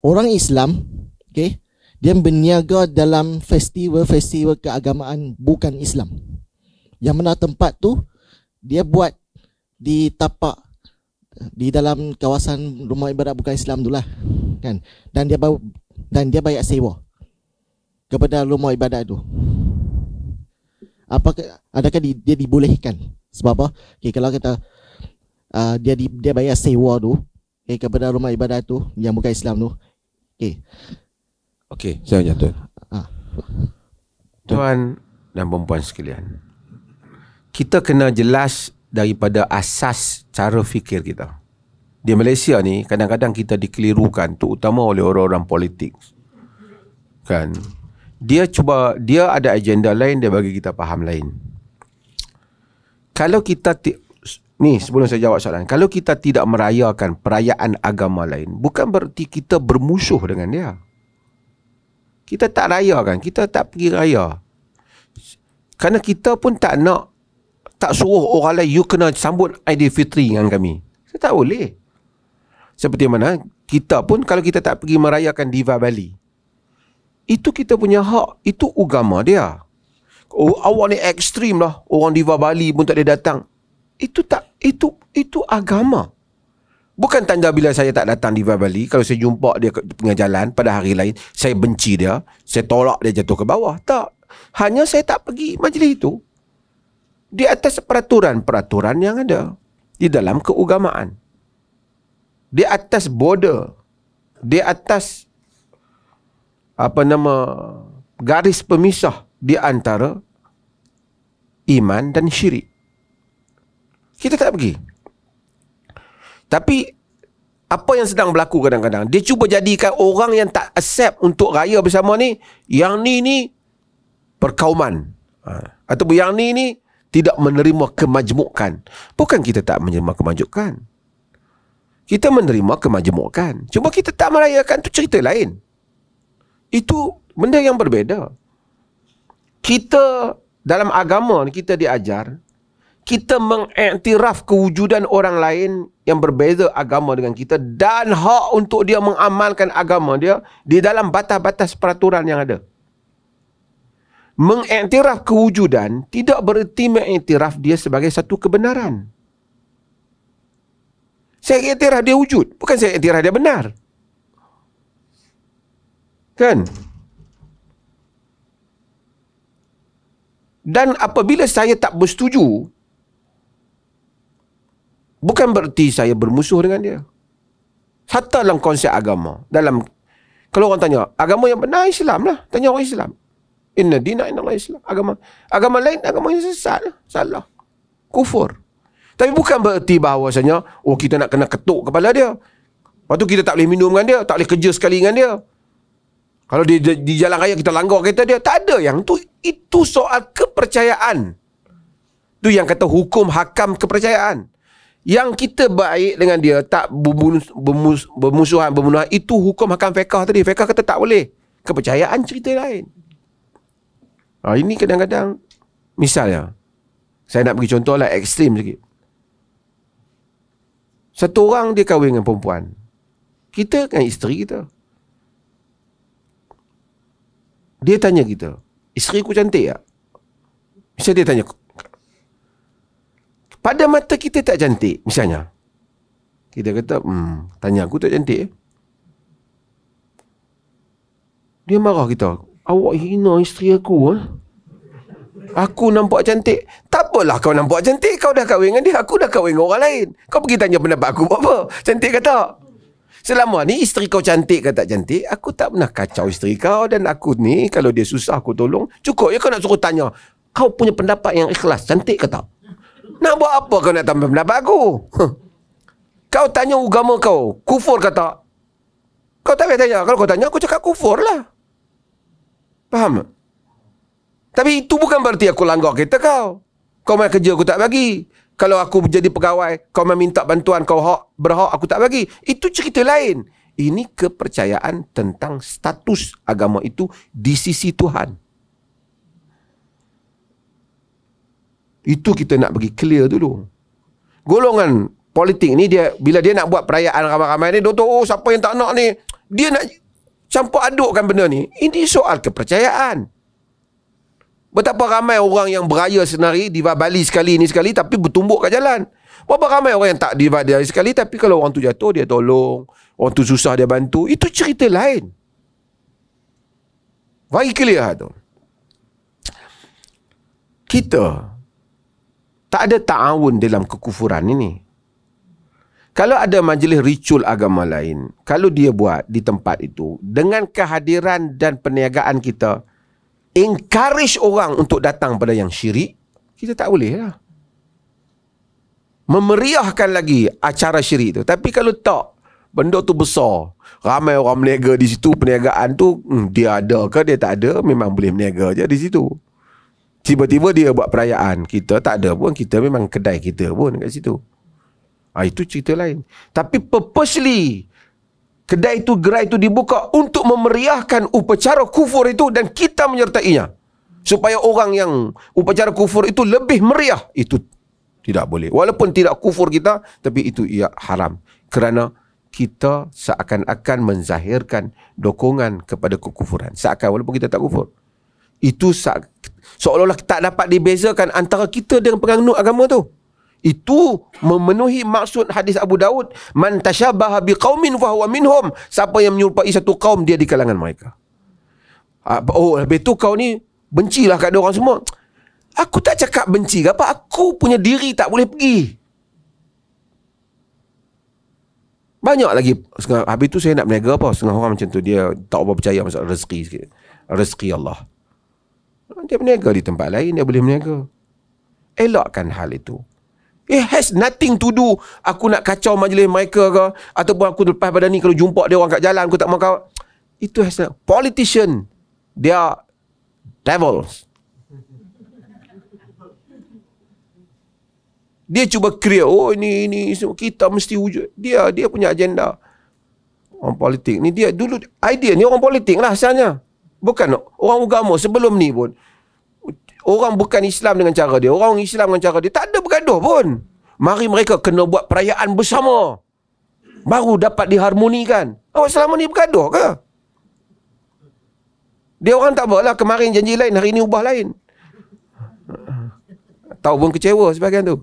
orang Islam, okay, dia berniaga dalam festival-festival keagamaan bukan Islam. Yang mana tempat tu dia buat di tapak di dalam kawasan rumah ibadat bukan Islam tu lah, kan? Dan dia bayar sewa kepada rumah ibadat tu. Adakah dia dibolehkan? Sebab apa? Okay, kalau kita dia bayar sewa tu, okay, kepada rumah ibadat tu yang bukan Islam tu. Okey, saya Tuan. Tuan dan perempuan sekalian, kita kena jelas daripada asas cara fikir kita. Di Malaysia ni kadang-kadang kita dikelirukan, terutama oleh orang-orang politik. Kan? Dia ada agenda lain, dia bagi kita faham lain. Kalau kita ni sebelum saya jawab soalan, kalau kita tidak merayakan perayaan agama lain, bukan berarti kita bermusuh dengan dia. Kita tak rayakan, kita tak pergi raya. Kerana kita pun tak suruh orang lain, you kena sambut Aidilfitri dengan kami. Saya tak boleh. Seperti mana kita pun kalau kita tak pergi merayakan Diwali, itu kita punya hak, itu agama dia. Awak ni ekstrim lah, orang Diwali pun tak boleh datang. Itu agama. Bukan tanda bila saya tak datang Diwali, kalau saya jumpa dia ke tengah jalan pada hari lain, saya benci dia, saya tolak dia jatuh ke bawah. Tak. Hanya saya tak pergi majlis itu. Di atas peraturan-peraturan yang ada di dalam keagamaan. Di atas border. Di atas garis pemisah di antara iman dan syirik. Kita tak pergi. Tapi apa yang sedang berlaku kadang-kadang, dia cuba jadikan orang yang tak accept untuk raya bersama ni, yang ni perkauman, ataupun yang ni tidak menerima kemajmukan. Bukan kita tak menerima kemajmukan, kita menerima kemajmukan, cuma kita tak merayakan, tu cerita lain. Itu benda yang berbeza. Kita dalam agama ni kita diajar, kita mengiktiraf kewujudan orang lain yang berbeza agama dengan kita dan hak untuk dia mengamalkan agama dia di dalam batas-batas peraturan yang ada. Mengiktiraf kewujudan tidak bererti mengiktiraf dia sebagai satu kebenaran. Saya iktiraf dia wujud, bukan saya iktiraf dia benar. Kan? Dan apabila saya tak bersetuju, bukan bererti saya bermusuh dengan dia. Hatta dalam konsep agama. Kalau orang tanya, agama yang benar Islam lah. Tanya orang Islam. Inna dina inna Allah Islam. Agama lain, agama yang sesat lah. Salah. Kufur. Tapi bukan bererti bahawasanya, kita nak kena ketuk kepala dia. Lepas tu kita tak boleh minum dengan dia, tak boleh kerja sekali dengan dia. Kalau di jalan raya kita langgar kereta dia, tak ada yang tu. Itu soal kepercayaan. Tu yang kata hukum hakam kepercayaan. Yang kita baik dengan dia, tak bermusuhan, bermusuhan, itu hukum hakam fiqh tadi. Fiqh kata tak boleh. Kepercayaan cerita lain. Ini kadang-kadang, misalnya, saya nak bagi contoh lah, ekstrim sikit. Satu orang dia kahwin dengan perempuan. Kita dengan isteri kita. Dia tanya kita, isteri aku cantik tak? Misalnya dia tanya, pada mata kita tak cantik, misalnya. Kita kata, tanya aku tak cantik. Dia marah kita, awak hina isteri aku. Aku nampak cantik. Tak apalah kau nampak cantik, kau dah kahwin dengan dia, aku dah kahwin dengan orang lain. Kau pergi tanya pendapat aku buat apa? Cantik ke tak? Selama ni isteri kau cantik ke tak cantik, aku tak pernah kacau isteri kau. Dan aku ni, kalau dia susah aku tolong. Cukup je kau nak suruh tanya, kau punya pendapat yang ikhlas, cantik ke tak? Nak buat apa kau nak tambah pendapat aku? Kau tanya agama kau, kufur ke tak? Kau tak payah tanya. Kalau kau tanya, aku cakap kufur lah. Faham? Tapi itu bukan berarti aku langgar kereta kau. Kau main kerja aku tak bagi. Kalau aku jadi pegawai, kau meminta bantuan, kau berhak, aku tak bagi. Itu cerita lain. Ini kepercayaan tentang status agama itu di sisi Tuhan. Itu kita nak bagi clear dulu. Golongan politik ni, bila dia nak buat perayaan ramai-ramai ni, siapa yang tak nak ni? Dia nak campur adukkan benda ni. Ini soal kepercayaan. Betapa ramai orang yang beraya senari di Bali sekali ni sekali tapi bertumbuk kat jalan. Berapa ramai orang yang tak di Bali sekali tapi kalau orang tu jatuh dia tolong, orang tu susah dia bantu. Itu cerita lain. Bagi clear tu. Kita tak ada ta'awun dalam kekufuran ini. Kalau ada majlis ritual agama lain, kalau dia buat di tempat itu, dengan kehadiran dan perniagaan kita, encourage orang untuk datang pada yang syirik, kita tak boleh lah. Memeriahkan lagi acara syirik tu. Tapi kalau tak, benda tu besar, ramai orang meniaga di situ, perniagaan tu, dia ada ke dia tak ada, memang boleh meniaga je di situ. Tiba-tiba dia buat perayaan, kita tak ada pun, kita memang kedai kita pun kat situ. Itu cerita lain. Tapi purposely kedai itu, gerai itu dibuka untuk memeriahkan upacara kufur itu dan kita menyertainya. Supaya orang yang upacara kufur itu lebih meriah. Itu tidak boleh. Walaupun tidak kufur kita, tapi itu ia haram. Kerana kita seakan-akan menzahirkan dokongan kepada kekufuran. Seakan walaupun kita tak kufur. Itu seolah-olah tak dapat dibezakan antara kita dengan penganut agama tu. Itu memenuhi maksud hadis Abu Daud, man tashabbaha biqaumin fahuwa minhum. Siapa yang menyerupai satu kaum, dia di kalangan mereka. Oh, habis tu kau ni bencilah kat orang semua. Aku tak cakap benci ke apa, aku punya diri tak boleh pergi. Banyak lagi. Habis tu saya nak berniaga apa, setengah orang macam tu, dia tak apa percaya masalah rezeki sikit. Rezeki Allah. Dia berniaga di tempat lain, dia boleh berniaga. Elakkan hal itu. It has nothing to do aku nak kacau majlis mereka ke, ataupun aku lepas pada ni kalau jumpa dia orang kat jalan aku tak mau kau. Itu has not. Politician, they are devils. Dia cuba create, oh ini kita mesti wujud. Dia punya agenda. Orang politik ni, dia dulu idea ni orang politik lah asalnya. Bukan orang agama sebelum ni pun. Orang bukan Islam dengan cara dia, orang Islam dengan cara dia, tak ada bergaduh pun. Mari mereka kena buat perayaan bersama, baru dapat diharmonikan. Awak selama ni bergaduh ke? Dia orang tak apalah, kemarin janji lain, hari ni ubah lain. Tahu pun kecewa sebahagian tu.